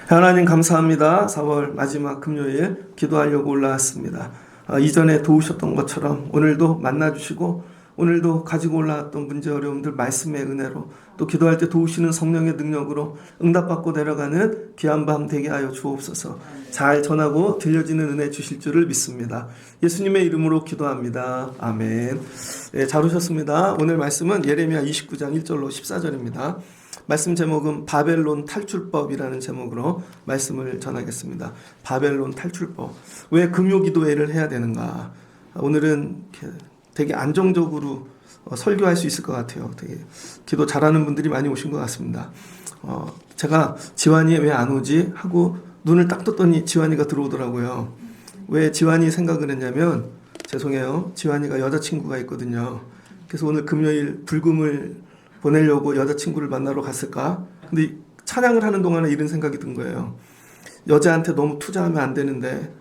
하나님 감사합니다. 4월 마지막 금요일 기도하려고 올라왔습니다. 이전에 도우셨던 것처럼 오늘도 만나주시고 오늘도 가지고 올라왔던 문제 어려움들 말씀의 은혜로 또 기도할 때 도우시는 성령의 능력으로 응답받고 내려가는 귀한 밤 되게 하여 주옵소서. 잘 전하고 들려지는 은혜 주실 줄을 믿습니다. 예수님의 이름으로 기도합니다. 아멘. 네, 잘 오셨습니다. 오늘 말씀은 예레미야 29장 1절로 14절입니다. 말씀 제목은 바벨론 탈출법이라는 제목으로 말씀을 전하겠습니다. 바벨론 탈출법. 왜 금요기도회를 해야 되는가? 오늘은 되게 안정적으로 설교할 수 있을 것 같아요. 되게 기도 잘하는 분들이 많이 오신 것 같습니다. 제가 지환이 왜 안 오지? 하고 눈을 딱 떴더니 지환이가 들어오더라고요. 왜 지환이 생각을 했냐면, 죄송해요, 지환이가 여자친구가 있거든요. 그래서 오늘 금요일 불금을 보내려고 여자친구를 만나러 갔을까? 근데 찬양을 하는 동안에 이런 생각이 든 거예요. 여자한테 너무 투자하면 안 되는데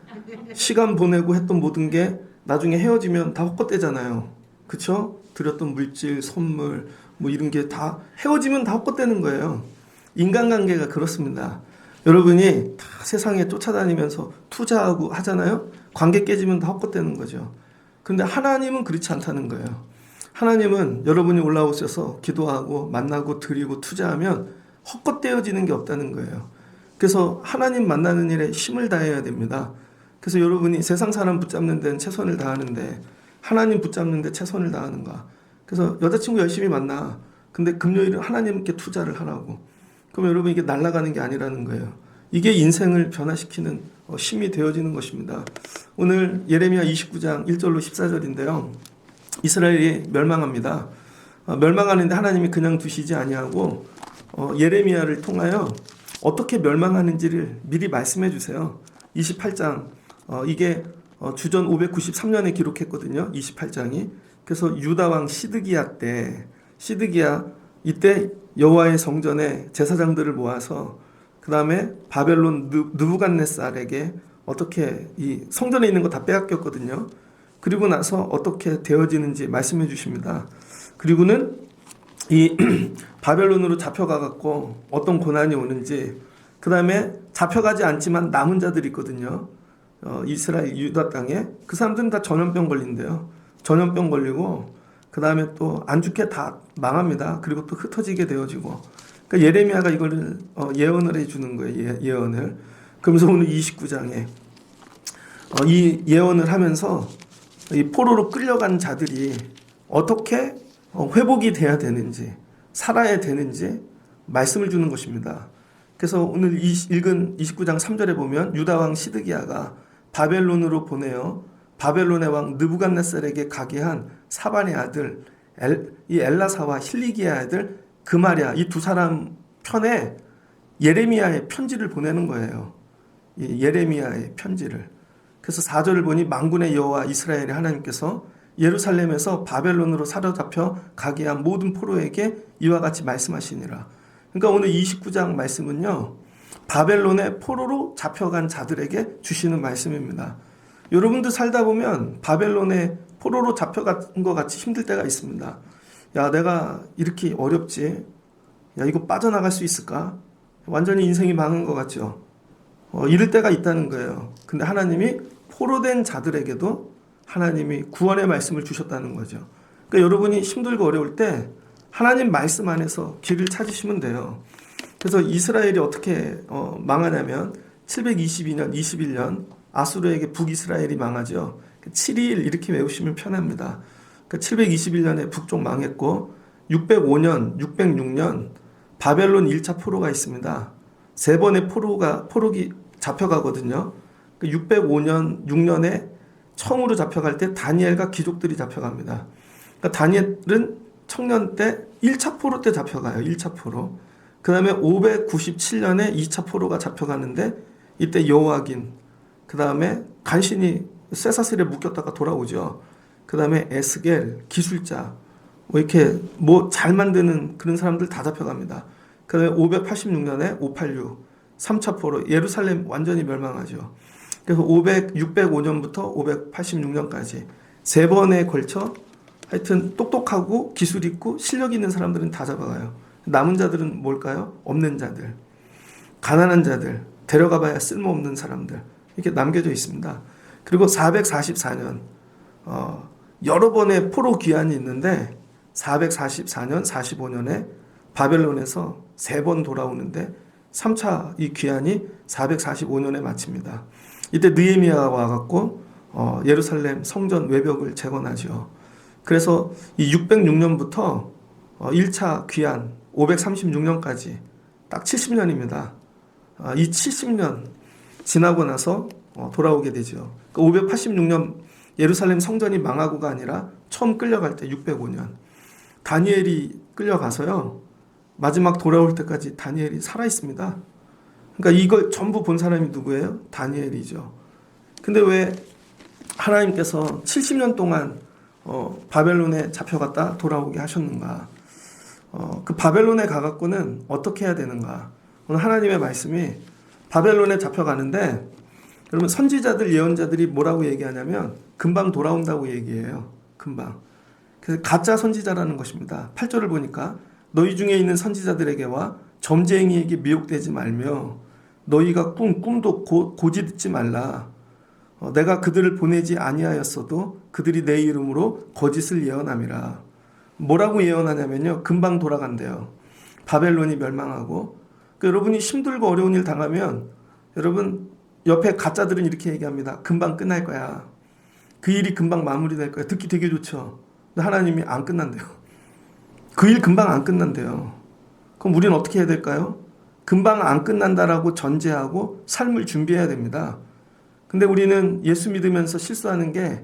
시간 보내고 했던 모든 게 나중에 헤어지면 다 헛것되잖아요. 그쵸? 드렸던 물질, 선물 뭐 이런 게 다 헤어지면 다 헛것되는 거예요. 인간관계가 그렇습니다. 여러분이 다 세상에 쫓아다니면서 투자하고 하잖아요. 관계 깨지면 다 헛것되는 거죠. 그런데 하나님은 그렇지 않다는 거예요. 하나님은 여러분이 올라오셔서 기도하고 만나고 드리고 투자하면 헛것되어지는 게 없다는 거예요. 그래서 하나님 만나는 일에 힘을 다해야 됩니다. 그래서 여러분이 세상 사람 붙잡는 데는 최선을 다하는데 하나님 붙잡는 데 최선을 다하는가? 그래서 여자친구 열심히 만나. 근데 금요일은 하나님께 투자를 하라고. 그럼 여러분 이게 날아가는 게 아니라는 거예요. 이게 인생을 변화시키는 힘이 되어지는 것입니다. 오늘 예레미야 29장 1절로 14절인데요. 이스라엘이 멸망합니다. 멸망하는데 하나님이 그냥 두시지 아니하고 예레미야를 통하여 어떻게 멸망하는지를 미리 말씀해 주세요. 28장 이게 주전 593년에 기록했거든요. 28장이. 그래서 유다 왕 시드기야 때 이때 여호와의 성전에 제사장들을 모아서 그 다음에 바벨론 느부갓네살에게 어떻게 이 성전에 있는 거 다 빼앗겼거든요. 그리고 나서 어떻게 되어지는지 말씀해 주십니다. 그리고는 이 바벨론으로 잡혀가갖고 어떤 고난이 오는지, 그 다음에 잡혀가지 않지만 남은 자들이 있거든요. 이스라엘 유다 땅에. 그 사람들은 다 전염병 걸린대요. 전염병 걸리고 그 다음에 또 안 죽게 다 망합니다. 그리고 또 흩어지게 되어지고. 그러니까 예레미야가 이걸 예언을 해주는 거예요. 예언을. 그러면서 오늘 29장에 이 예언을 하면서 이 포로로 끌려간 자들이 어떻게 회복이 돼야 되는지, 살아야 되는지 말씀을 주는 것입니다. 그래서 오늘 읽은 29장 3절에 보면 유다 왕 시드기야가 바벨론으로 보내어 바벨론의 왕 느부갓네살에게 가게 한 사반의 아들 이 엘라사와 hilki야의 아들 그마랴, 이 두 사람 편에 예레미야의 편지를 보내는 거예요. 이 예레미야의 편지를. 그래서 4절을 보니 만군의 여호와 이스라엘의 하나님께서 예루살렘에서 바벨론으로 사로잡혀 가게 한 모든 포로에게 이와 같이 말씀하시니라. 그러니까 오늘 29장 말씀은요, 바벨론의 포로로 잡혀간 자들에게 주시는 말씀입니다. 여러분도 살다 보면 바벨론의 포로로 잡혀간 것 같이 힘들 때가 있습니다. 야, 내가 이렇게 어렵지? 야, 이거 빠져나갈 수 있을까? 완전히 인생이 망한 것 같죠? 이럴 때가 있다는 거예요. 근데 하나님이 포로된 자들에게도 하나님이 구원의 말씀을 주셨다는 거죠. 그러니까 여러분이 힘들고 어려울 때 하나님 말씀 안에서 길을 찾으시면 돼요. 그래서 이스라엘이 어떻게 망하냐면 722년, 21년 아수르에게 북이스라엘이 망하죠. 721 이렇게 외우시면 편합니다. 그러니까 721년에 북쪽 망했고 605년, 606년 바벨론 1차 포로가 있습니다. 세 번의 포로기 잡혀가거든요. 605년, 6년에 청으로 잡혀갈 때 다니엘과 귀족들이 잡혀갑니다. 그러니까 다니엘은 청년 때 1차 포로 때 잡혀가요. 1차 포로. 그 다음에 597년에 2차 포로가 잡혀가는데 이때 여호야긴, 그 다음에 간신히 쇠사슬에 묶였다가 돌아오죠. 그 다음에 에스겔, 기술자, 뭐 이렇게 뭐 잘 만드는 그런 사람들 다 잡혀갑니다. 그 다음에 586년에 586, 3차 포로, 예루살렘 완전히 멸망하죠. 그래서 605년부터 586년까지 세 번에 걸쳐 하여튼 똑똑하고 기술 있고 실력 있는 사람들은 다 잡아가요. 남은 자들은 뭘까요? 없는 자들, 가난한 자들, 데려가봐야 쓸모없는 사람들 이렇게 남겨져 있습니다. 그리고 444년 여러 번의 포로 귀환이 있는데 444년, 45년에 바벨론에서 세 번 돌아오는데 3차 이 귀환이 445년에 마칩니다. 이때 느헤미야가 와갖고 예루살렘 성전 외벽을 재건하죠. 그래서 이 606년부터 1차 귀환 536년까지 딱 70년입니다. 이 70년 지나고 나서 돌아오게 되죠. 586년 예루살렘 성전이 망하고가 아니라 처음 끌려갈 때 605년 다니엘이 끌려가서요. 마지막 돌아올 때까지 다니엘이 살아있습니다. 그러니까 이걸 전부 본 사람이 누구예요? 다니엘이죠. 근데 왜 하나님께서 70년 동안 바벨론에 잡혀갔다 돌아오게 하셨는가? 그 바벨론에 가갖고는 어떻게 해야 되는가? 오늘 하나님의 말씀이 바벨론에 잡혀가는데 여러분 선지자들 예언자들이 뭐라고 얘기하냐면 금방 돌아온다고 얘기해요. 금방. 그래서 가짜 선지자라는 것입니다. 8절을 보니까 너희 중에 있는 선지자들에게와 점쟁이에게 미혹되지 말며 너희가 꿈도 고지 듣지 말라. 내가 그들을 보내지 아니하였어도 그들이 내 이름으로 거짓을 예언함이라. 뭐라고 예언하냐면요. 금방 돌아간대요. 바벨론이 멸망하고 여러분이 힘들고 어려운 일 당하면 여러분 옆에 가짜들은 이렇게 얘기합니다. 금방 끝날 거야. 그 일이 금방 마무리될 거야. 듣기 되게 좋죠. 근데 하나님이 안 끝난대요. 그 일 금방 안 끝난대요. 그럼 우리는 어떻게 해야 될까요? 금방 안 끝난다라고 전제하고 삶을 준비해야 됩니다. 근데 우리는 예수 믿으면서 실수하는 게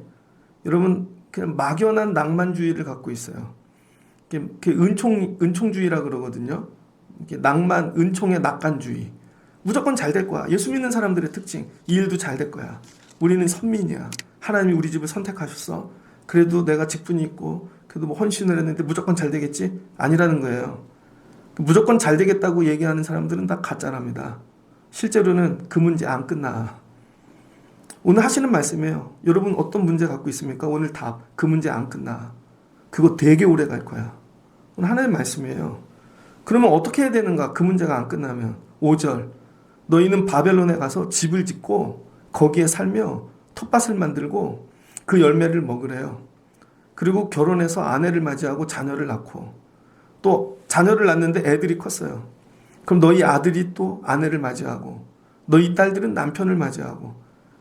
여러분 그냥 막연한 낭만주의를 갖고 있어요. 은총주의라 그러거든요. 낭만, 은총의 낙관주의. 무조건 잘 될 거야. 예수 믿는 사람들의 특징. 이 일도 잘 될 거야. 우리는 선민이야. 하나님이 우리 집을 선택하셨어. 그래도 내가 직분이 있고 그래도 뭐 헌신을 했는데 무조건 잘 되겠지? 아니라는 거예요. 무조건 잘 되겠다고 얘기하는 사람들은 다 가짜랍니다. 실제로는 그 문제 안 끝나. 오늘 하시는 말씀이에요. 여러분 어떤 문제 갖고 있습니까? 오늘 답. 그 문제 안 끝나. 그거 되게 오래 갈 거야. 오늘 하나님 말씀이에요. 그러면 어떻게 해야 되는가? 그 문제가 안 끝나면 5절 너희는 바벨론에 가서 집을 짓고 거기에 살며 텃밭을 만들고 그 열매를 먹으래요. 그리고 결혼해서 아내를 맞이하고 자녀를 낳고 또 자녀를 낳는데 애들이 컸어요. 그럼 너희 아들이 또 아내를 맞이하고 너희 딸들은 남편을 맞이하고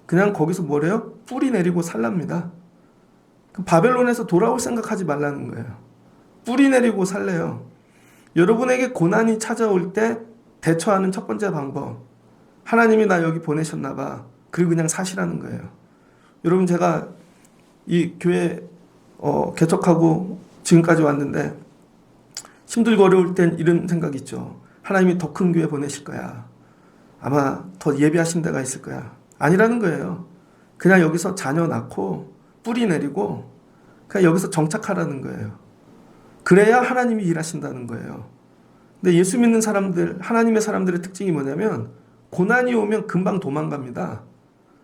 그냥 거기서 뭐래요? 뿌리 내리고 살랍니다. 바벨론에서 돌아올 생각하지 말라는 거예요. 뿌리 내리고 살래요. 여러분에게 고난이 찾아올 때 대처하는 첫 번째 방법. 하나님이 나 여기 보내셨나 봐. 그리고 그냥 사시라는 거예요. 여러분 제가 이 교회 개척하고 지금까지 왔는데 힘들고 어려울 땐 이런 생각이 있죠. 하나님이 더 큰 교회 보내실 거야. 아마 더 예배하신 데가 있을 거야. 아니라는 거예요. 그냥 여기서 자녀 낳고 뿌리 내리고 그냥 여기서 정착하라는 거예요. 그래야 하나님이 일하신다는 거예요. 근데 예수 믿는 사람들, 하나님의 사람들의 특징이 뭐냐면 고난이 오면 금방 도망갑니다.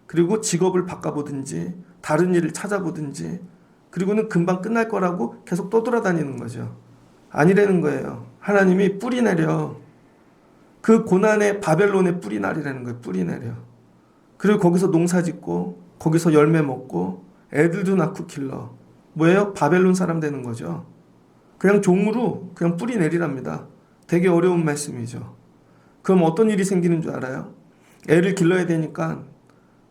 그리고 직업을 바꿔보든지 다른 일을 찾아보든지 그리고는 금방 끝날 거라고 계속 떠돌아다니는 거죠. 아니라는 거예요. 하나님이 뿌리 내려. 그 고난의 바벨론에 뿌리 내리라는 거예요. 뿌리 내려. 그리고 거기서 농사 짓고 거기서 열매 먹고 애들도 낳고 길러. 뭐예요? 바벨론 사람 되는 거죠. 그냥 종으로 그냥 뿌리 내리랍니다. 되게 어려운 말씀이죠. 그럼 어떤 일이 생기는 줄 알아요? 애를 길러야 되니까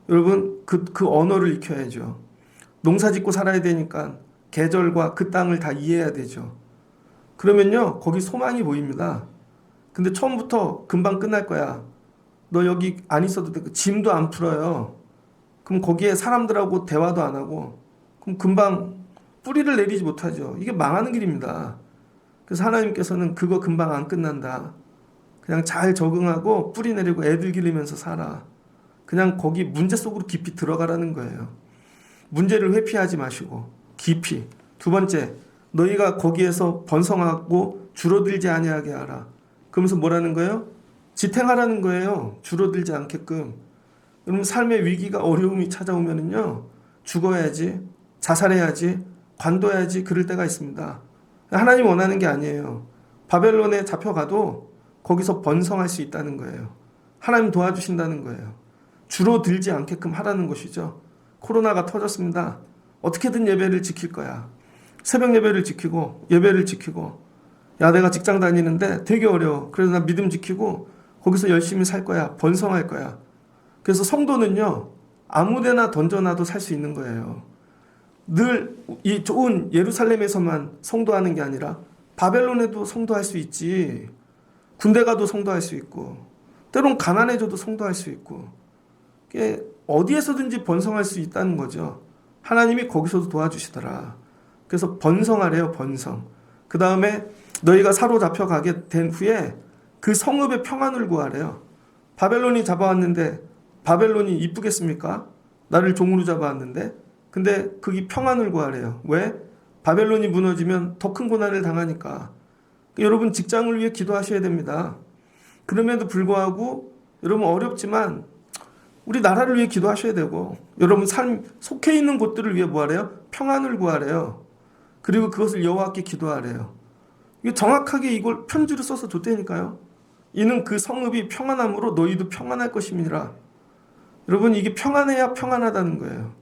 여러분 그 언어를 익혀야죠. 농사 짓고 살아야 되니까 계절과 그 땅을 다 이해해야 되죠. 그러면요 거기 소망이 보입니다. 근데 처음부터 금방 끝날 거야. 너 여기 안 있어도 돼. 짐도 안 풀어요. 그럼 거기에 사람들하고 대화도 안 하고 그럼 금방 뿌리를 내리지 못하죠. 이게 망하는 길입니다. 그래서 하나님께서는 그거 금방 안 끝난다. 그냥 잘 적응하고 뿌리 내리고 애들 기르면서 살아. 그냥 거기 문제 속으로 깊이 들어가라는 거예요. 문제를 회피하지 마시고 깊이. 두 번째, 너희가 거기에서 번성하고 줄어들지 아니하게 하라. 그러면서 뭐라는 거예요? 지탱하라는 거예요. 줄어들지 않게끔. 여러분 삶의 위기가 어려움이 찾아오면은요 죽어야지, 자살해야지, 관둬야지 그럴 때가 있습니다. 하나님 원하는 게 아니에요. 바벨론에 잡혀가도 거기서 번성할 수 있다는 거예요. 하나님 도와주신다는 거예요. 줄어들지 않게끔 하라는 것이죠. 코로나가 터졌습니다. 어떻게든 예배를 지킬 거야. 새벽 예배를 지키고 예배를 지키고, 야 내가 직장 다니는데 되게 어려워. 그래서 나 믿음 지키고 거기서 열심히 살 거야. 번성할 거야. 그래서 성도는요 아무데나 던져놔도 살 수 있는 거예요. 늘 이 좋은 예루살렘에서만 성도하는 게 아니라 바벨론에도 성도할 수 있지. 군대 가도 성도할 수 있고, 때론 가난해져도 성도할 수 있고, 어디에서든지 번성할 수 있다는 거죠. 하나님이 거기서도 도와주시더라. 그래서 번성하래요. 번성. 그 다음에 너희가 사로잡혀 가게 된 후에 그 성읍의 평안을 구하래요. 바벨론이 잡아왔는데 바벨론이 이쁘겠습니까? 나를 종으로 잡아왔는데. 근데 거기 평안을 구하래요. 왜? 바벨론이 무너지면 더 큰 고난을 당하니까. 여러분 직장을 위해 기도하셔야 됩니다. 그럼에도 불구하고 여러분 어렵지만 우리 나라를 위해 기도하셔야 되고, 여러분 삶 속해 있는 곳들을 위해 뭐하래요? 평안을 구하래요. 그리고 그것을 여호와께 기도하래요. 이거 정확하게 이걸 편지로 써서 줬다니까요. 이는 그 성읍이 평안함으로 너희도 평안할 것임이라. 여러분 이게 평안해야 평안하다는 거예요.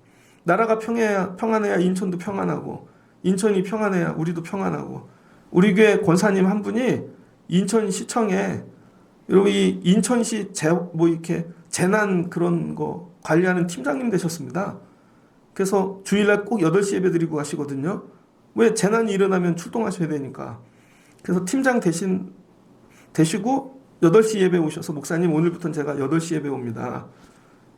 나라가 평안해야 인천도 평안하고, 인천이 평안해야 우리도 평안하고. 우리 교회 권사님 한 분이 인천시청에, 여러분 이 인천시 이렇게 재난 그런 거 관리하는 팀장님 되셨습니다. 그래서 주일날 꼭 8시 예배 드리고 가시거든요. 왜? 재난이 일어나면 출동하셔야 되니까. 그래서 팀장 되시고 8시 예배 오셔서, 목사님 오늘부터는 제가 8시 예배 옵니다.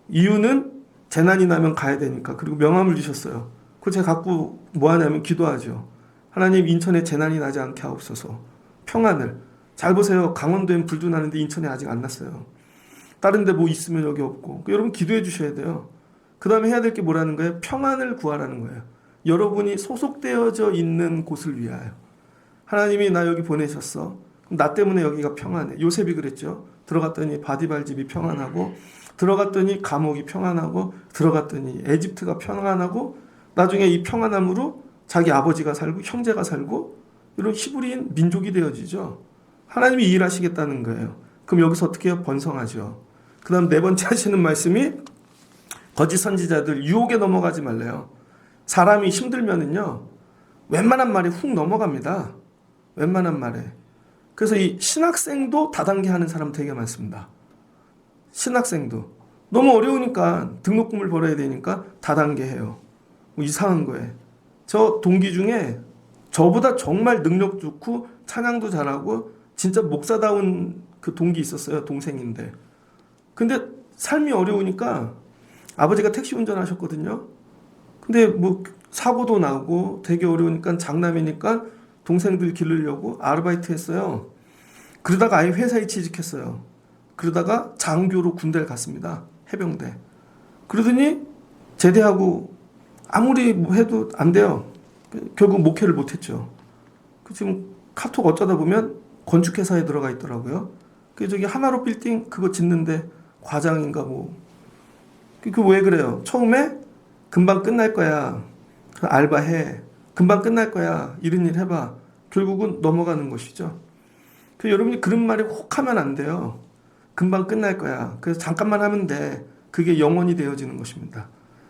이유는 재난이 나면 가야 되니까. 그리고 명함을 주셨어요. 그걸 제가 갖고 뭐 하냐면 기도하죠. 하나님 인천에 재난이 나지 않게 하옵소서. 평안을. 잘 보세요. 강원도엔 불도 나는데 인천에 아직 안 났어요. 다른 데 뭐 있으면 여기 없고. 여러분 기도해 주셔야 돼요. 그 다음에 해야 될 게 뭐라는 거예요? 평안을 구하라는 거예요. 여러분이 소속되어져 있는 곳을 위하여. 하나님이 나 여기 보내셨어. 그럼 나 때문에 여기가 평안해. 요셉이 그랬죠. 들어갔더니 바디발 집이 평안하고, 들어갔더니 감옥이 평안하고, 들어갔더니 에집트가 평안하고, 나중에 이 평안함으로 자기 아버지가 살고 형제가 살고 이런 히브리인 민족이 되어지죠. 하나님이 일하시겠다는 거예요. 그럼 여기서 어떻게 해요? 번성하죠. 그 다음 네 번째 하시는 말씀이 거짓 선지자들 유혹에 넘어가지 말래요. 사람이 힘들면은요 웬만한 말이 훅 넘어갑니다. 웬만한 말에. 그래서 이 신학생도 다단계 하는 사람 되게 많습니다. 신학생도 너무 어려우니까 등록금을 벌어야 되니까 다단계 해요. 뭐 이상한 거예요. 저 동기 중에 저보다 정말 능력 좋고 찬양도 잘하고 진짜 목사다운 그 동기 있었어요. 동생인데. 근데 삶이 어려우니까, 아버지가 택시 운전하셨거든요. 근데 뭐 사고도 나고 되게 어려우니까, 장남이니까 동생들 기르려고 아르바이트 했어요. 그러다가 아예 회사에 취직했어요. 그러다가 장교로 군대를 갔습니다. 해병대. 그러더니 제대하고 아무리 뭐 해도 안 돼요. 결국 목회를 못했죠. 지금 카톡 어쩌다 보면 건축회사에 들어가 있더라고요. 저기 하나로 빌딩 그거 짓는데 과장인가 뭐. 그 왜 그래요? 처음에 금방 끝날 거야. 알바해. 금방 끝날 거야. 이런 일 해봐. 결국은 넘어가는 것이죠. 여러분이 그런 말에 혹하면 안 돼요. 금방 끝날 거야. 그래서 잠깐만 하면 돼. 그게 영원히 되어지는 것입니다.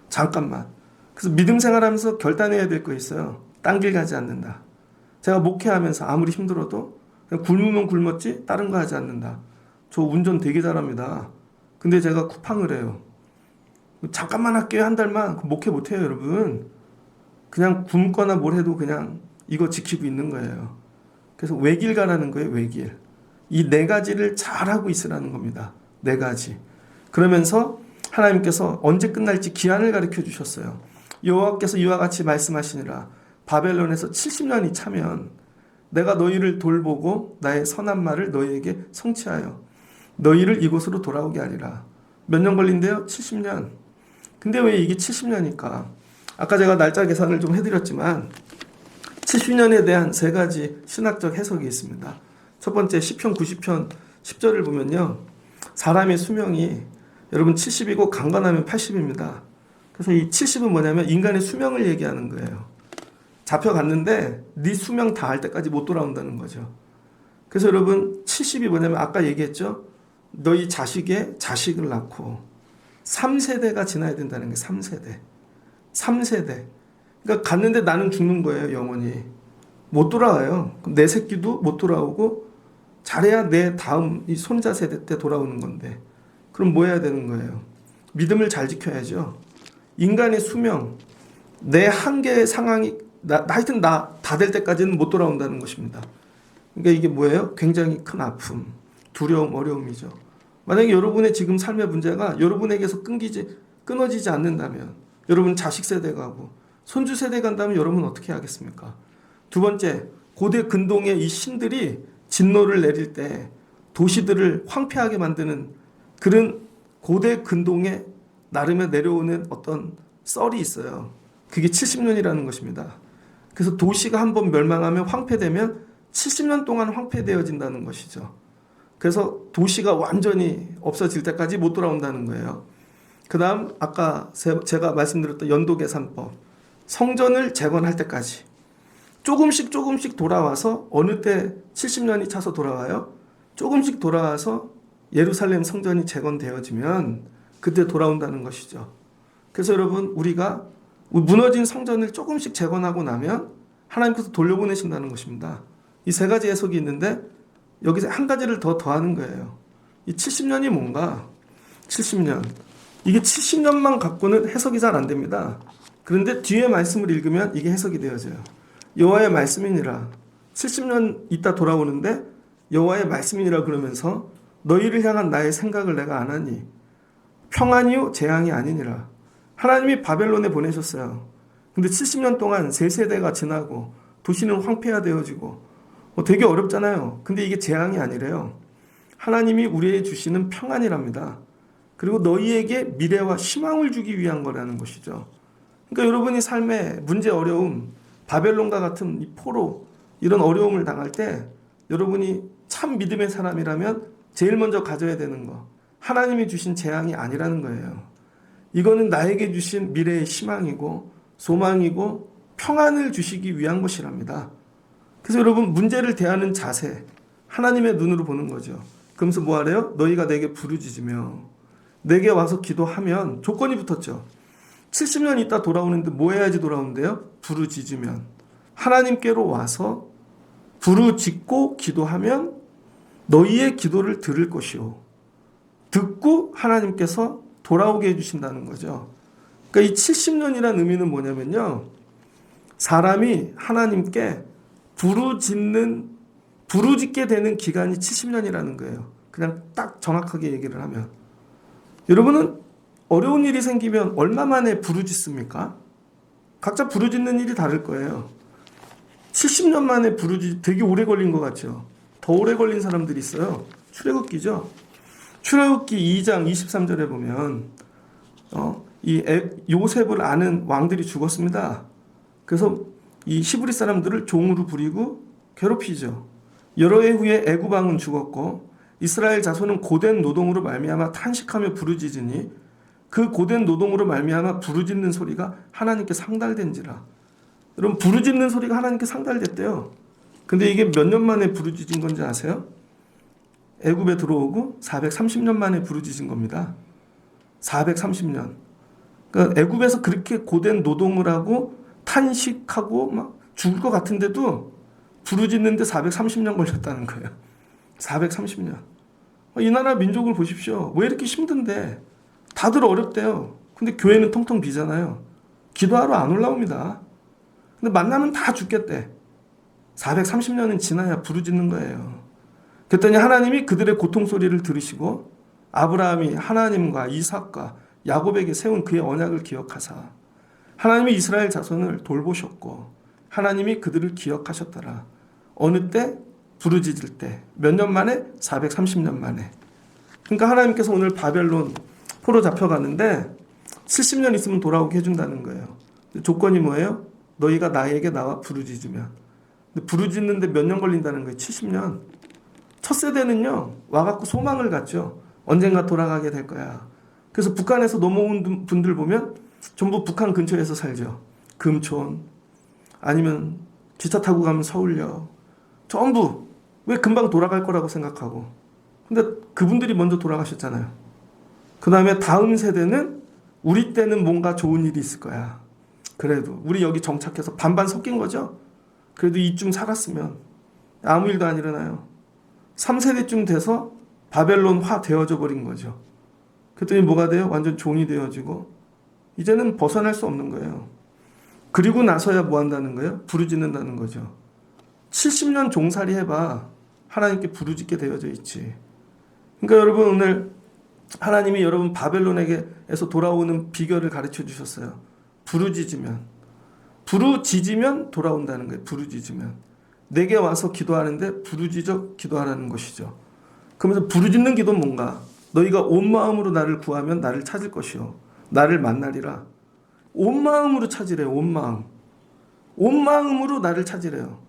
잠깐만. 그래서 믿음 생활하면서 결단해야 될 거 있어요. 딴 길 가지 않는다. 제가 목회하면서 아무리 힘들어도 그냥 굶으면 굶었지 다른 거 하지 않는다. 저 운전 되게 잘합니다. 근데 제가 쿠팡을 해요. 잠깐만 할게요. 한 달만. 목회 못해요 여러분. 그냥 굶거나 뭘 해도 그냥 이거 지키고 있는 거예요. 그래서 외길 가라는 거예요. 외길. 이 네 가지를 잘하고 있으라는 겁니다. 네 가지. 그러면서 하나님께서 언제 끝날지 기한을 가르쳐 주셨어요. 여호와께서 이와 같이 말씀하시니라. 바벨론에서 70년이 차면 내가 너희를 돌보고 나의 선한 말을 너희에게 성취하여 너희를 이곳으로 돌아오게 하리라. 몇 년 걸린대요? 70년. 근데 왜 이게 70년일까? 아까 제가 날짜 계산을 좀 해드렸지만 70년에 대한 세 가지 신학적 해석이 있습니다. 첫 번째 시편 90편 10절을 보면요. 사람의 수명이 여러분 70이고 강건하면 80입니다. 그래서 이 70은 뭐냐면 인간의 수명을 얘기하는 거예요. 잡혀갔는데 네 수명 다 할 때까지 못 돌아온다는 거죠. 그래서 여러분 70이 뭐냐면 아까 얘기했죠. 너희 자식의 자식을 낳고 3세대가 지나야 된다는 게 3세대. 3세대. 그러니까 갔는데 나는 죽는 거예요, 영원히. 못 돌아와요. 그럼 내 새끼도 못 돌아오고 잘해야 내 다음 이 손자 세대 때 돌아오는 건데. 그럼 뭐 해야 되는 거예요? 믿음을 잘 지켜야죠. 인간의 수명, 내 한계의 상황이 하여튼 나 다 될 때까지는 못 돌아온다는 것입니다. 그러니까 이게 뭐예요? 굉장히 큰 아픔, 두려움, 어려움이죠. 만약에 여러분의 지금 삶의 문제가 여러분에게서 끊어지지 않는다면, 여러분 자식 세대 가고 손주 세대 간다면 여러분 어떻게 하겠습니까? 두 번째, 고대 근동의 이 신들이 진노를 내릴 때 도시들을 황폐하게 만드는 그런 고대 근동의 나름의 내려오는 어떤 썰이 있어요. 그게 70년이라는 것입니다. 그래서 도시가 한번 멸망하면 황폐되면 70년 동안 황폐되어진다는 것이죠. 그래서 도시가 완전히 없어질 때까지 못 돌아온다는 거예요. 그 다음 아까 제가 말씀드렸던 연도계산법, 성전을 재건할 때까지 조금씩 돌아와서 어느 때 70년이 차서 돌아와요? 조금씩 돌아와서 예루살렘 성전이 재건되어지면 그때 돌아온다는 것이죠. 그래서 여러분 우리가 무너진 성전을 조금씩 재건하고 나면 하나님께서 돌려보내신다는 것입니다. 이 세 가지 해석이 있는데 여기서 한 가지를 더 더하는 거예요. 이 70년이 뭔가? 70년. 이게 70년만 갖고는 해석이 잘 안 됩니다. 그런데 뒤에 말씀을 읽으면 이게 해석이 되어져요. 여호와의 말씀이니라. 70년 있다 돌아오는데 여호와의 말씀이니라 그러면서 너희를 향한 나의 생각을 내가 안 하니 평안이요 재앙이 아니니라. 하나님이 바벨론에 보내셨어요. 근데 70년 동안 세 세대가 지나고 도시는 황폐화되어지고 되게 어렵잖아요. 근데 이게 재앙이 아니래요. 하나님이 우리에게 주시는 평안이랍니다. 그리고 너희에게 미래와 희망을 주기 위한 거라는 것이죠. 그러니까 여러분이 삶에 문제, 어려움, 바벨론과 같은 이 포로 이런 어려움을 당할 때 여러분이 참 믿음의 사람이라면 제일 먼저 가져야 되는 거, 하나님이 주신 재앙이 아니라는 거예요. 이거는 나에게 주신 미래의 희망이고 소망이고 평안을 주시기 위한 것이랍니다. 그래서 여러분 문제를 대하는 자세, 하나님의 눈으로 보는 거죠. 그러면서 뭐 하래요? 너희가 내게 부르짖으며 내게 와서 기도하면, 조건이 붙었죠. 70년 있다 돌아오는데 뭐 해야지 돌아오는데요? 부르짖으면, 하나님께로 와서 부르짖고 기도하면 너희의 기도를 들을 것이요, 듣고 하나님께서 돌아오게 해주신다는 거죠. 그러니까 이 70년이라는 의미는 뭐냐면요, 사람이 하나님께 부르짖게 되는 기간이 70년이라는 거예요. 그냥 딱 정확하게 얘기를 하면. 여러분은 어려운 일이 생기면 얼마 만에 부르짖습니까? 각자 부르짖는 일이 다를 거예요. 70년 만에 되게 오래 걸린 것 같죠. 더 오래 걸린 사람들이 있어요. 출애굽기죠. 출애굽기 2장 23절에 보면 이 요셉을 아는 왕들이 죽었습니다. 그래서 이 히브리 사람들을 종으로 부리고 괴롭히죠. 여러 해 후에 애굽 왕은 죽었고 이스라엘 자손은 고된 노동으로 말미암아 탄식하며 부르짖으니 그 고된 노동으로 말미암아 부르짖는 소리가 하나님께 상달된지라. 여러분 부르짖는 소리가 하나님께 상달됐대요. 근데 이게 몇 년 만에 부르짖은 건지 아세요? 애굽에 들어오고 430년 만에 부르짖은 겁니다. 430년. 그러니까 애굽에서 그렇게 고된 노동을 하고 탄식하고 막 죽을 것 같은데도 부르짖는데 430년 걸렸다는 거예요. 430년. 이 나라 민족을 보십시오. 왜 이렇게 힘든데? 다들 어렵대요. 근데 교회는 텅텅 비잖아요. 기도하러 안 올라옵니다. 근데 만나면 다 죽겠대. 430년은 지나야 부르짖는 거예요. 그랬더니 하나님이 그들의 고통 소리를 들으시고 아브라함이 하나님과 이삭과 야곱에게 세운 그의 언약을 기억하사 하나님이 이스라엘 자손을 돌보셨고 하나님이 그들을 기억하셨더라. 어느 때? 부르짖을 때. 몇 년 만에? 430년 만에. 그러니까 하나님께서 오늘 바벨론 포로 잡혀가는데 70년 있으면 돌아오게 해준다는 거예요. 조건이 뭐예요? 너희가 나에게 나와 부르짖으면. 근데 부르짖는데 몇 년 걸린다는 거예요? 70년. 첫 세대는요, 와갖고 소망을 갖죠. 언젠가 돌아가게 될 거야. 그래서 북한에서 넘어온 분들 보면 전부 북한 근처에서 살죠. 금촌 아니면 기차 타고 가면 서울역 전부 왜 금방 돌아갈 거라고 생각하고 근데 그분들이 먼저 돌아가셨잖아요. 그 다음에 다음 세대는 우리 때는 뭔가 좋은 일이 있을 거야. 그래도 우리 여기 정착해서 반반 섞인 거죠. 그래도 이쯤 살았으면 아무 일도 안 일어나요. 3세대쯤 돼서 바벨론화 되어져 버린 거죠. 그랬더니 뭐가 돼요? 완전 종이 되어지고 이제는 벗어날 수 없는 거예요. 그리고 나서야 뭐 한다는 거예요? 부르짖는다는 거죠. 70년 종살이 해봐 하나님께 부르짖게 되어져 있지. 그러니까 여러분 오늘 하나님이 여러분 바벨론에게서 돌아오는 비결을 가르쳐 주셨어요. 부르짖으면 돌아온다는 거예요. 부르짖으면 내게 와서 기도하는데 부르짖어 기도하라는 것이죠. 그러면서 부르짖는 기도는 뭔가? 너희가 온 마음으로 나를 구하면 나를 찾을 것이요 나를 만나리라. 온 마음으로 찾으래요. 온 마음. 온 마음으로 나를 찾으래요.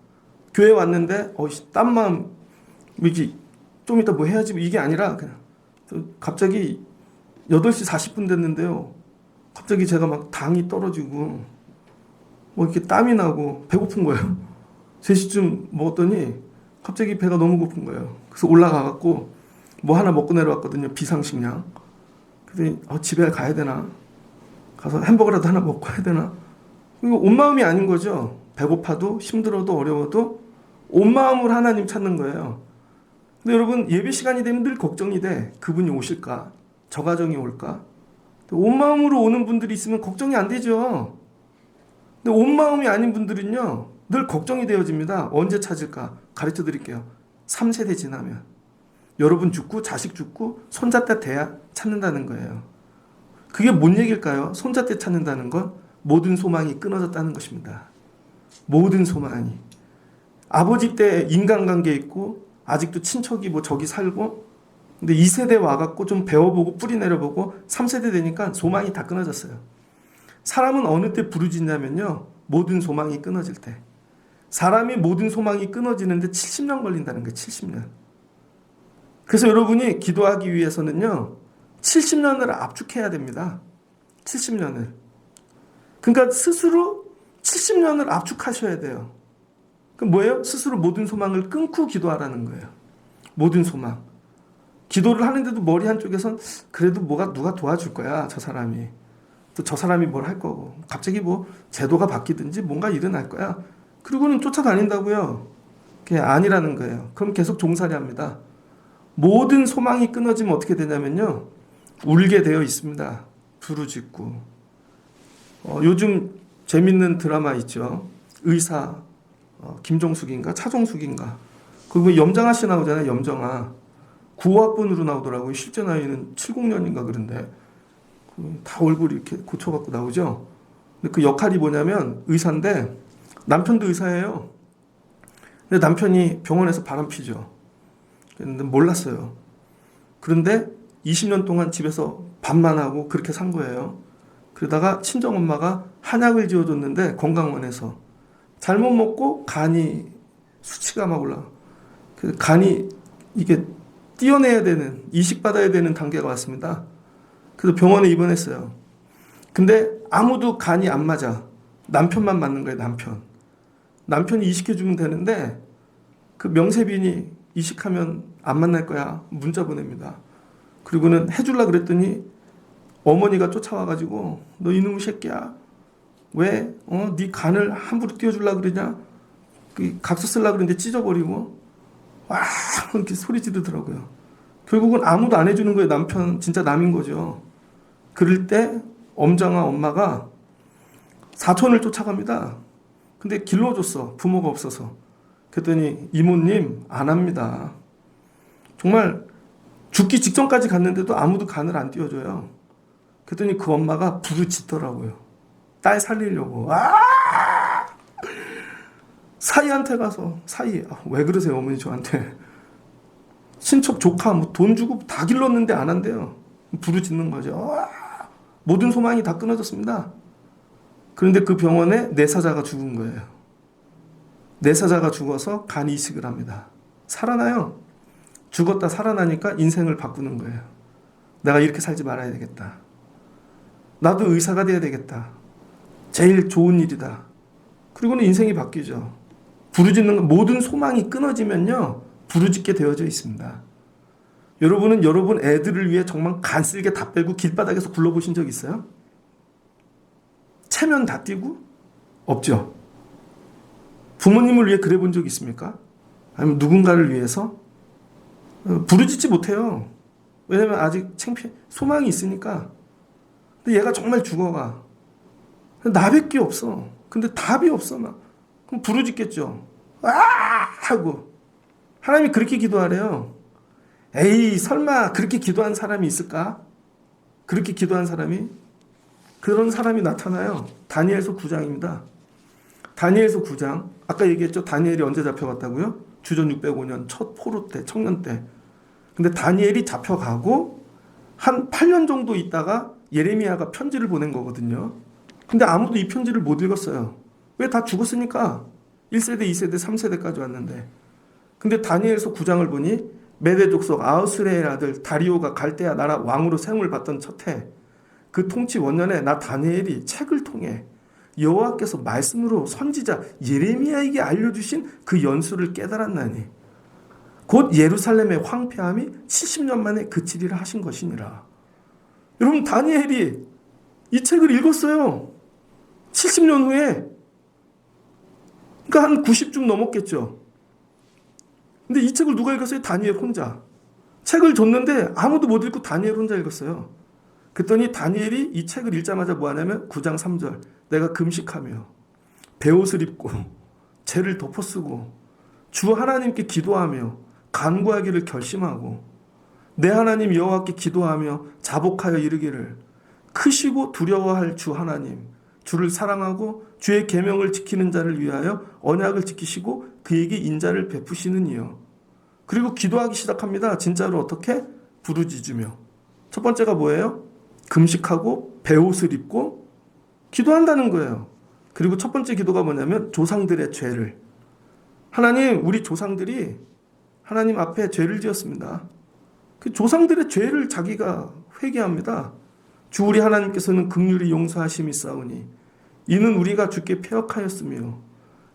교회 왔는데 딴 마음 이게 좀 이따 뭐 해야지 이게 아니라 그냥 갑자기 8시 40분 됐는데요. 갑자기 제가 막 당이 떨어지고 뭐 이렇게 땀이 나고 배고픈 거예요. 3시쯤 먹었더니 갑자기 배가 너무 고픈 거예요. 그래서 올라가갖고 뭐 하나 먹고 내려왔거든요. 비상식량. 그랬더니 집에 가야 되나? 가서 햄버거라도 하나 먹고 해야 되나? 이거 온 마음이 아닌 거죠. 배고파도 힘들어도 어려워도 온 마음으로 하나님 찾는 거예요. 근데 여러분 예배 시간이 되면 늘 걱정이 돼. 그분이 오실까? 저 가정이 올까? 온 마음으로 오는 분들이 있으면 걱정이 안 되죠. 근데 온 마음이 아닌 분들은요 늘 걱정이 되어집니다. 언제 찾을까? 가르쳐 드릴게요. 3세대 지나면 여러분 죽고 자식 죽고 손자 때 돼야 찾는다는 거예요. 그게 뭔 얘기일까요? 손자 때 찾는다는 건 모든 소망이 끊어졌다는 것입니다. 모든 소망이. 아버지 때 인간관계 있고 아직도 친척이 뭐 저기 살고 근데 2세대 와갖고 좀 배워보고 뿌리 내려보고 3세대 되니까 소망이 다 끊어졌어요. 사람은 어느 때 부르짖냐면요 모든 소망이 끊어질 때. 사람이 모든 소망이 끊어지는데 70년 걸린다는 거예요. 70년. 그래서 여러분이 기도하기 위해서는요 70년을 압축해야 됩니다. 70년을. 그러니까 스스로 70년을 압축하셔야 돼요. 그럼 뭐예요? 스스로 모든 소망을 끊고 기도하라는 거예요. 모든 소망. 기도를 하는데도 머리 한쪽에선 그래도 누가 도와줄 거야 저 사람이. 또 저 사람이 뭘 할 거고 갑자기 뭐 제도가 바뀌든지 뭔가 일어날 거야. 그리고는 쫓아다닌다고요. 그게 아니라는 거예요. 그럼 계속 종살이 합니다. 모든 소망이 끊어지면 어떻게 되냐면요 울게 되어 있습니다. 부르짖고. 요즘 재밌는 드라마 있죠. 의사 김종숙인가 차종숙인가 거기 염정아 씨 나오잖아요. 염정아 9학번으로 나오더라고요. 실제 나이는 70년인가 그런데 다 얼굴 이렇게 고쳐갖고 나오죠. 근데 그 역할이 뭐냐면 의사인데 남편도 의사예요. 근데 남편이 병원에서 바람피죠. 근데 몰랐어요. 그런데 20년 동안 집에서 밥만 하고 그렇게 산 거예요. 그러다가 친정엄마가 한약을 지어줬는데 건강원에서 잘못 먹고 간이 수치가 막 올라. 그 간이 이게 띄어내야 되는 이식받아야 되는 단계가 왔습니다. 그래서 병원에 입원했어요. 근데 아무도 간이 안 맞아. 남편만 맞는 거예요. 남편이 이식해주면 되는데 그 명세빈이 이식하면 안 만날 거야. 문자 보냅니다. 그리고는 해줄라 그랬더니 어머니가 쫓아와가지고 너 이놈의 새끼야. 왜? 네 간을 함부로 띄워줄라 그러냐? 그 각서 쓸라 그랬는데 찢어버리고 와 이렇게 소리 지르더라고요. 결국은 아무도 안 해주는 거예요. 남편 진짜 남인 거죠. 그럴 때 엄정아 엄마가 사촌을 쫓아갑니다. 근데 길러줬어. 부모가 없어서. 그랬더니 이모님 안 합니다. 정말 죽기 직전까지 갔는데도 아무도 간을 안 띄워줘요. 그랬더니 그 엄마가 부르짖더라고요. 딸 살리려고. 사이한테 가서 왜 그러세요 어머니 저한테. 친척 조카 뭐 돈 주고 다 길렀는데 안 한대요. 부르짖는 거죠. 모든 소망이 다 끊어졌습니다. 그런데 그 병원에 내사자가 죽은 거예요. 내사자가 죽어서 간 이식을 합니다. 살아나요. 죽었다 살아나니까 인생을 바꾸는 거예요. 내가 이렇게 살지 말아야 되겠다. 나도 의사가 돼야 되겠다. 제일 좋은 일이다. 그리고는 인생이 바뀌죠. 부르짖는 모든 소망이 끊어지면요, 부르짖게 되어져 있습니다. 여러분은 여러분 애들을 위해 정말 간쓸게 다 빼고 길바닥에서 굴러보신 적 있어요? 체면 다 띄고? 없죠. 부모님을 위해 그래 본 적 있습니까? 아니면 누군가를 위해서? 부르짖지 못해요. 왜냐면 아직 창피해. 소망이 있으니까. 근데 얘가 정말 죽어가. 나밖에 없어. 근데 답이 없어. 막. 그럼 부르짖겠죠. 아! 하고. 하나님이 그렇게 기도하래요. 에이, 설마 그렇게 기도한 사람이 있을까? 그렇게 기도한 사람이? 그런 사람이 나타나요. 다니엘서 9장입니다. 다니엘서 9장. 아까 얘기했죠. 다니엘이 언제 잡혀갔다고요? 주전 605년 첫 포로 때, 청년 때. 근데 다니엘이 잡혀가고 한 8년 정도 있다가 예레미야가 편지를 보낸 거거든요. 근데 아무도 이 편지를 못 읽었어요. 왜? 다 죽었으니까. 1세대, 2세대, 3세대까지 왔는데. 근데 다니엘서 9장을 보니 메대 족속 아하수레의 아들 다리오가 갈대아 나라 왕으로 세움을 받던 첫해, 그 통치 원년에 나 다니엘이 책을 통해 여호와께서 말씀으로 선지자 예레미야에게 알려주신 그 연수를 깨달았나니 곧 예루살렘의 황폐함이 70년 만에 그치리라 하신 것이니라. 여러분, 다니엘이 이 책을 읽었어요. 70년 후에. 그러니까 한 90중 넘었겠죠. 근데 이 책을 누가 읽었어요? 다니엘 혼자. 책을 줬는데 아무도 못 읽고 다니엘 혼자 읽었어요. 그랬더니 다니엘이 이 책을 읽자마자 뭐 하냐면 9장 3절, 내가 금식하며 베옷을 입고 죄를 덮어쓰고 주 하나님께 기도하며 간구하기를 결심하고 내 하나님 여호와께 기도하며 자복하여 이르기를, 크시고 두려워할 주 하나님, 주를 사랑하고 주의 계명을 지키는 자를 위하여 언약을 지키시고 그에게 인자를 베푸시는 이여. 그리고 기도하기 시작합니다. 진짜로 어떻게? 부르짖으며. 첫 번째가 뭐예요? 금식하고 베옷을 입고 기도한다는 거예요. 그리고 첫 번째 기도가 뭐냐면 조상들의 죄를. 하나님, 우리 조상들이 하나님 앞에 죄를 지었습니다. 그 조상들의 죄를 자기가 회개합니다. 주 우리 하나님께서는 긍휼히 용서하심이 있사오니 이는 우리가 주께 패역하였으며.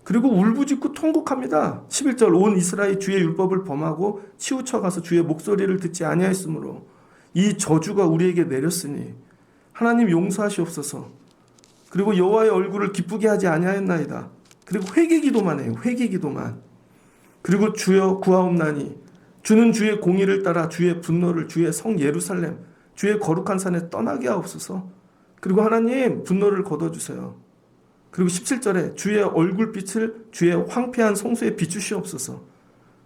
그리고 울부짖고 통곡합니다. 11절, 온 이스라엘 주의 율법을 범하고 치우쳐 가서 주의 목소리를 듣지 아니하였으므로 이 저주가 우리에게 내렸으니 하나님 용서하시옵소서. 그리고 여호와의 얼굴을 기쁘게 하지 아니하였나이다. 그리고 회개기도만 해요. 회개기도만. 그리고 주여 구하옵나니 주는 주의 공의를 따라 주의 분노를 주의 성 예루살렘 주의 거룩한 산에 떠나게 하옵소서. 그리고 하나님 분노를 걷어주세요. 그리고 17절에 주의 얼굴빛을 주의 황폐한 성소에 비추시옵소서.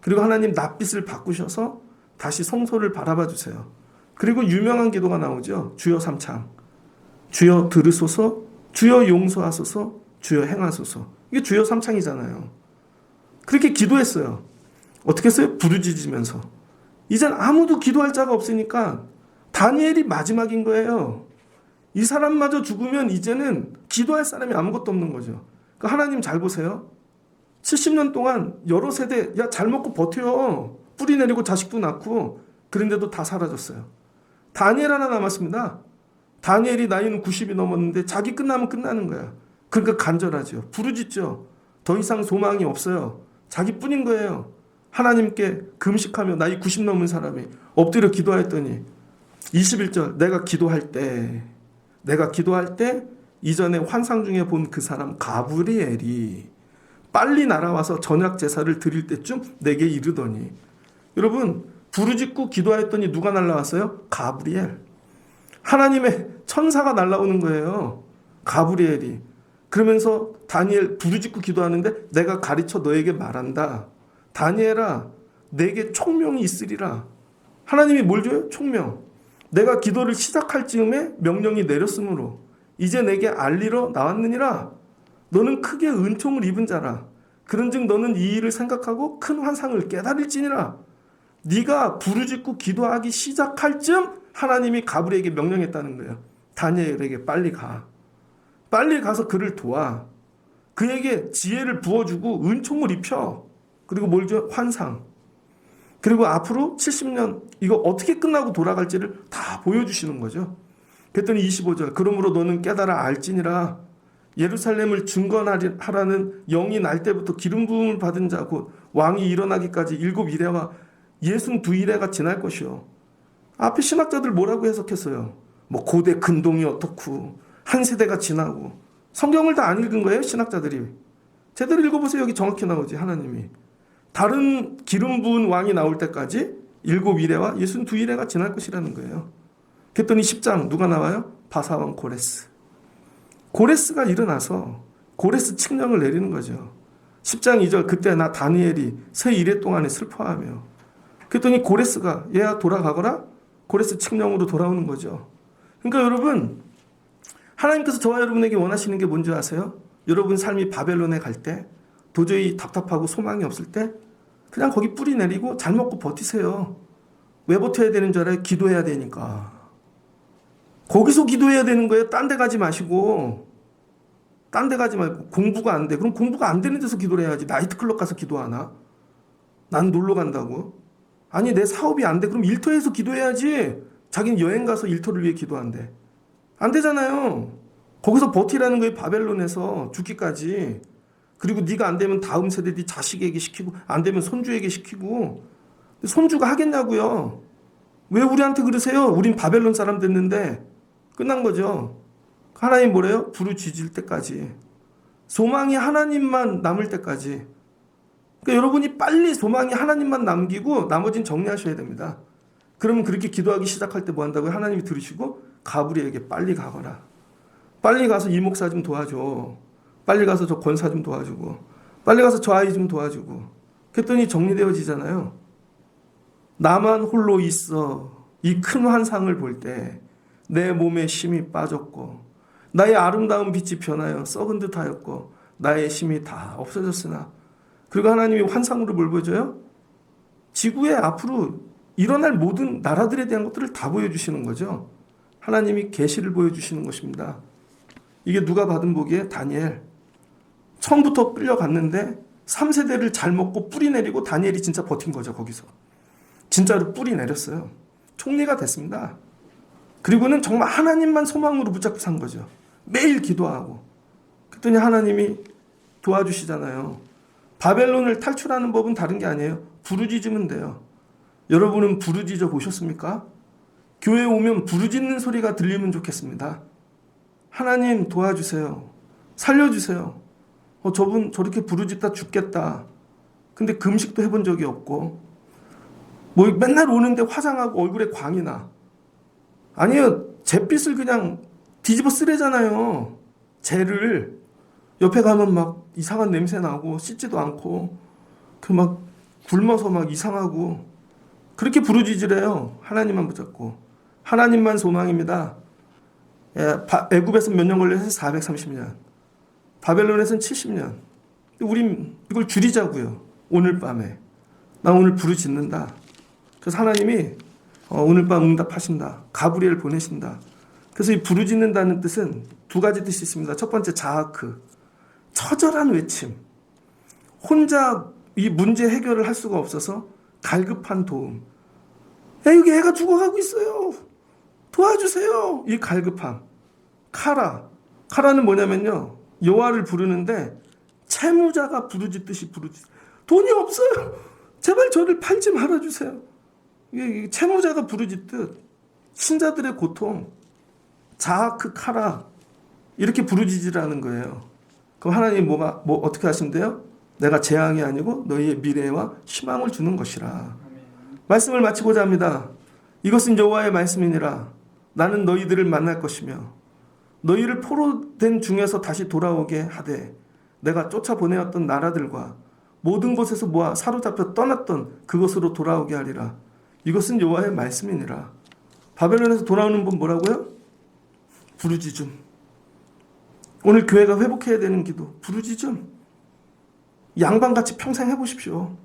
그리고 하나님 낯빛을 바꾸셔서 다시 성소를 바라봐 주세요. 그리고 유명한 기도가 나오죠. 주여 삼창, 주여 들으소서, 주여 용서하소서, 주여 행하소서. 이게 주여 삼창이잖아요. 그렇게 기도했어요. 어떻게 했어요? 부르짖으면서. 이젠 아무도 기도할 자가 없으니까 다니엘이 마지막인 거예요. 이 사람마저 죽으면 이제는 기도할 사람이 아무것도 없는 거죠. 그러니까 하나님 잘 보세요. 70년 동안 여러 세대, 야, 잘 먹고 버텨. 뿌리 내리고 자식도 낳고. 그런데도 다 사라졌어요. 다니엘 하나 남았습니다. 다니엘이 나이는 90이 넘었는데 자기 끝나면 끝나는 거야. 그러니까 간절하죠. 부르짖죠. 더 이상 소망이 없어요. 자기뿐인 거예요. 하나님께 금식하며 나이 90 넘은 사람이 엎드려 기도했더니 21절, 내가 기도할 때 이전에 환상 중에 본 그 사람 가브리엘이 빨리 날아와서 전약 제사를 드릴 때쯤 내게 이르더니. 여러분, 부르짖고 기도했더니 누가 날아왔어요? 가브리엘. 하나님의 천사가 날아오는 거예요. 가브리엘이. 그러면서 다니엘 부르짖고 기도하는데 내가 가르쳐 너에게 말한다. 다니엘아, 내게 총명이 있으리라. 하나님이 뭘 줘요? 총명. 내가 기도를 시작할 즈음에 명령이 내렸으므로 이제 내게 알리러 나왔느니라. 너는 크게 은총을 입은 자라. 그런즉 너는 이 일을 생각하고 큰 환상을 깨달을지니라. 네가 부르짖고 기도하기 시작할 즈음 하나님이 가브리엘에게 명령했다는 거예요. 다니엘에게 빨리 가. 빨리 가서 그를 도와. 그에게 지혜를 부어주고 은총을 입혀. 그리고 뭘 줘? 환상. 그리고 앞으로 70년 이거 어떻게 끝나고 돌아갈지를 다 보여주시는 거죠. 그랬더니 25절 그러므로 너는 깨달아 알지니라 예루살렘을 증건하라는 영이 날 때부터 기름 부음을 받은 자 곧 왕이 일어나기까지 7이레와 62이레가 지날 것이요. 앞에 신학자들 뭐라고 해석했어요? 뭐 고대 근동이 어떻고 한 세대가 지나고 성경을 다 안 읽은 거예요 신학자들이. 제대로 읽어보세요. 여기 정확히 나오지 하나님이. 다른 기름 부은 왕이 나올 때까지 7이레와 62이레가 지날 것이라는 거예요. 그랬더니 10장 누가 나와요? 바사왕 고레스. 고레스가 일어나서 고레스 칙령을 내리는 거죠. 10장 2절 그때 나 다니엘이 새 이래 동안에 슬퍼하며 그랬더니 고레스가 얘야 돌아가거라 고레스 칙령으로 돌아오는 거죠. 그러니까 여러분 하나님께서 저와 여러분에게 원하시는 게 뭔지 아세요? 여러분 삶이 바벨론에 갈 때 도저히 답답하고 소망이 없을 때 그냥 거기 뿌리 내리고 잘 먹고 버티세요. 왜 버텨야 되는 줄 알아요? 기도해야 되니까. 거기서 기도해야 되는 거예요. 딴 데 가지 마시고. 딴 데 가지 말고 공부가 안 돼. 그럼 공부가 안 되는 데서 기도를 해야지. 나이트클럽 가서 기도하나? 난 놀러 간다고. 아니 내 사업이 안 돼. 그럼 일터에서 기도해야지. 자기는 여행 가서 일터를 위해 기도한대. 안 되잖아요. 거기서 버티라는 거예요. 바벨론에서 죽기까지. 그리고 네가 안 되면 다음 세대 네 자식에게 시키고 안 되면 손주에게 시키고. 손주가 하겠냐고요. 왜 우리한테 그러세요? 우린 바벨론 사람 됐는데 끝난 거죠. 하나님 뭐래요? 부르짖을 때까지. 소망이 하나님만 남을 때까지. 그러니까 여러분이 빨리 소망이 하나님만 남기고 나머지는 정리하셔야 됩니다. 그러면 그렇게 기도하기 시작할 때 뭐 한다고요? 하나님이 들으시고 가브리에게 빨리 가거라. 빨리 가서 이 목사 좀 도와줘. 빨리 가서 저 권사 좀 도와주고. 빨리 가서 저 아이 좀 도와주고. 그랬더니 정리되어지잖아요. 나만 홀로 있어. 이 큰 환상을 볼 때 내 몸에 힘이 빠졌고 나의 아름다운 빛이 변하여 썩은 듯 하였고 나의 힘이 다 없어졌으나 그리고 하나님이 환상으로 뭘 보여줘요? 지구에 앞으로 일어날 모든 나라들에 대한 것들을 다 보여주시는 거죠. 하나님이 계시를 보여주시는 것입니다. 이게 누가 받은 복이에요? 다니엘. 처음부터 끌려갔는데 3세대를 잘 먹고 뿌리 내리고 다니엘이 진짜 버틴 거죠. 거기서. 진짜로 뿌리 내렸어요. 총리가 됐습니다. 그리고는 정말 하나님만 소망으로 붙잡고 산 거죠. 매일 기도하고. 그랬더니 하나님이 도와주시잖아요. 바벨론을 탈출하는 법은 다른 게 아니에요. 부르짖으면 돼요. 여러분은 부르짖어 보셨습니까? 교회에 오면 부르짖는 소리가 들리면 좋겠습니다. 하나님 도와주세요. 살려주세요. 저분 저렇게 부르짖다 죽겠다. 근데 금식도 해본 적이 없고 뭐 맨날 오는데 화장하고 얼굴에 광이 나. 아니요. 잿빛을 그냥 뒤집어 쓰래잖아요. 젤을. 옆에 가면 막 이상한 냄새 나고 씻지도 않고 그 막 굶어서 막 이상하고 그렇게 부르짖으래요. 하나님만 붙잡고. 하나님만 소망입니다. 애굽에서 몇 년 걸려서 430년. 바벨론에서는 70년. 우린 이걸 줄이자고요. 오늘 밤에. 나 오늘 부르짖는다. 그래서 하나님이 오늘 밤 응답하신다. 가브리엘 보내신다. 그래서 이 부르짖는다는 뜻은 두 가지 뜻이 있습니다. 첫 번째 자아크. 처절한 외침. 혼자 이 문제 해결을 할 수가 없어서 갈급한 도움. 여기 애가 죽어가고 있어요. 도와주세요. 이 갈급함. 카라. 카라는 뭐냐면요. 여호와를 부르는데 채무자가 부르짖듯이 돈이 없어요. 제발 저를 팔지 말아주세요. 이게 채무자가 부르짖듯 신자들의 고통. 자아크 카라. 이렇게 부르짖으라는 거예요. 그럼 하나님 어떻게 하신대요? 내가 재앙이 아니고 너희의 미래와 희망을 주는 것이라. 말씀을 마치고자 합니다. 이것은 여호와의 말씀이니라. 나는 너희들을 만날 것이며 너희를 포로된 중에서 다시 돌아오게 하되 내가 쫓아보내었던 나라들과 모든 곳에서 모아 사로잡혀 떠났던 그곳으로 돌아오게 하리라. 이것은 여호와의 말씀이니라. 바벨론에서 돌아오는 분 뭐라고요? 부르짖음. 오늘 교회가 회복해야 되는 기도. 부르짖음. 양반같이 평생 해보십시오.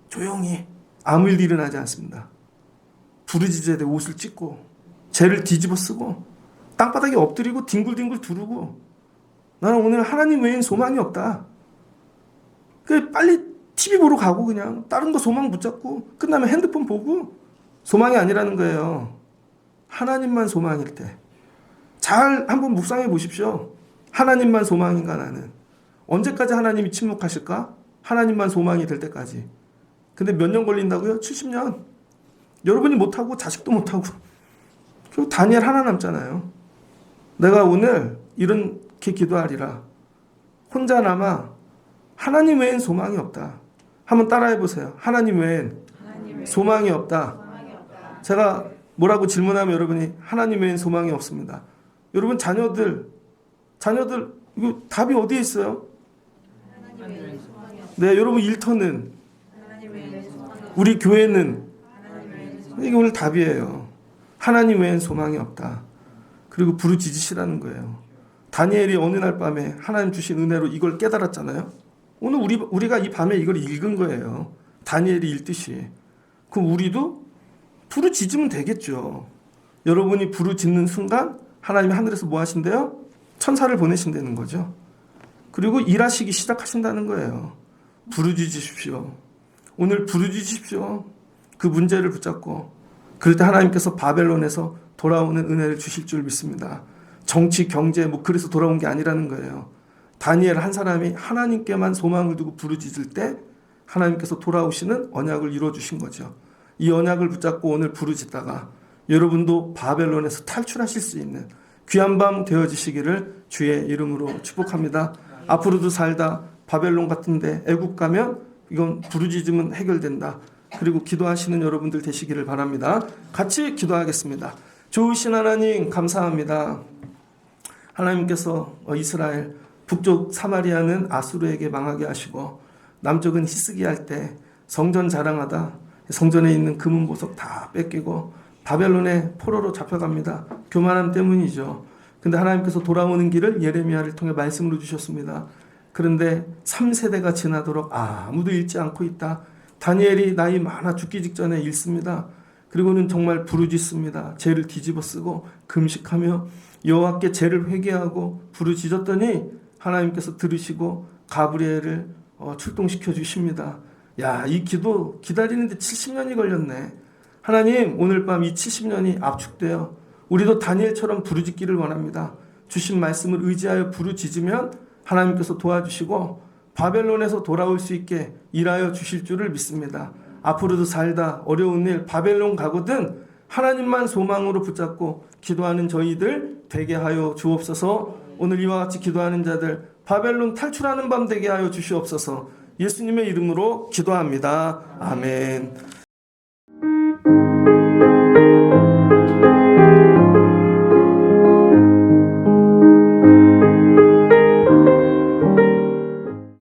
조용히. 아무 일도 일어나지 않습니다. 부르짖어야 돼. 옷을 찢고 죄를 뒤집어 쓰고 땅바닥에 엎드리고 뒹굴뒹굴 두르고 나는 오늘 하나님 외엔 소망이 없다. 빨리 TV 보러 가고 그냥 다른 거 소망 붙잡고 끝나면 핸드폰 보고 소망이 아니라는 거예요. 하나님만 소망일 때. 잘 한번 묵상해 보십시오. 하나님만 소망인가 나는. 언제까지 하나님이 침묵하실까? 하나님만 소망이 될 때까지. 근데 몇 년 걸린다고요? 70년. 여러분이 못하고 자식도 못하고 결국 다니엘 하나 남잖아요. 내가 오늘 이렇게 기도하리라. 혼자 남아 하나님 외엔 소망이 없다. 한번 따라해 보세요. 하나님 외엔 소망이 없다. 제가 뭐라고 질문하면 여러분이 하나님 외엔 소망이 없습니다. 여러분 자녀들 이거 답이 어디에 있어요? 네, 여러분 일터는 우리 교회는 이게 오늘 답이에요. 하나님 외엔 소망이 없다. 그리고 부르짖으시라는 거예요. 다니엘이 어느 날 밤에 하나님 주신 은혜로 이걸 깨달았잖아요. 오늘 우리가 이 밤에 이걸 읽은 거예요. 다니엘이 읽듯이. 그럼 우리도 부르짖으면 되겠죠. 여러분이 부르짖는 순간 하나님이 하늘에서 뭐 하신대요? 천사를 보내신다는 거죠. 그리고 일하시기 시작하신다는 거예요. 부르짖으십시오. 오늘 부르짖으십시오. 그 문제를 붙잡고 그럴 때 하나님께서 바벨론에서 돌아오는 은혜를 주실 줄 믿습니다. 정치, 경제 그래서 돌아온 게 아니라는 거예요. 다니엘 한 사람이 하나님께만 소망을 두고 부르짖을 때 하나님께서 돌아오시는 언약을 이루어주신 거죠. 이 언약을 붙잡고 오늘 부르짖다가 여러분도 바벨론에서 탈출하실 수 있는 귀한 밤 되어지시기를 주의 이름으로 축복합니다. 앞으로도 살다 바벨론 같은데 애국 가면 이건 부르짖으면 해결된다. 그리고 기도하시는 여러분들 되시기를 바랍니다. 같이 기도하겠습니다. 좋으신 하나님 감사합니다. 하나님께서 이스라엘 북쪽 사마리아는 아수르에게 망하게 하시고 남쪽은 히스기야 할 때 성전 자랑하다 성전에 있는 금은 보석 다 뺏기고 바벨론의 포로로 잡혀갑니다. 교만함 때문이죠. 근데 하나님께서 돌아오는 길을 예레미야를 통해 말씀으로 주셨습니다. 그런데 3세대가 지나도록 아무도 읽지 않고 있다. 다니엘이 나이 많아 죽기 직전에 읽습니다. 그리고는 정말 부르짖습니다. 죄를 뒤집어 쓰고 금식하며 여호와께 죄를 회개하고 부르짖었더니 하나님께서 들으시고 가브리엘을 출동시켜 주십니다. 야, 이 기도 기다리는데 70년이 걸렸네. 하나님, 오늘 밤 이 70년이 압축되어 우리도 다니엘처럼 부르짖기를 원합니다. 주신 말씀을 의지하여 부르짖으면 하나님께서 도와주시고 바벨론에서 돌아올 수 있게 일하여 주실 줄을 믿습니다. 앞으로도 살다 어려운 일 바벨론 가거든 하나님만 소망으로 붙잡고 기도하는 저희들 되게 하여 주옵소서. 오늘 이와 같이 기도하는 자들 바벨론 탈출하는 밤 되게 하여 주시옵소서. 예수님의 이름으로 기도합니다. 아멘.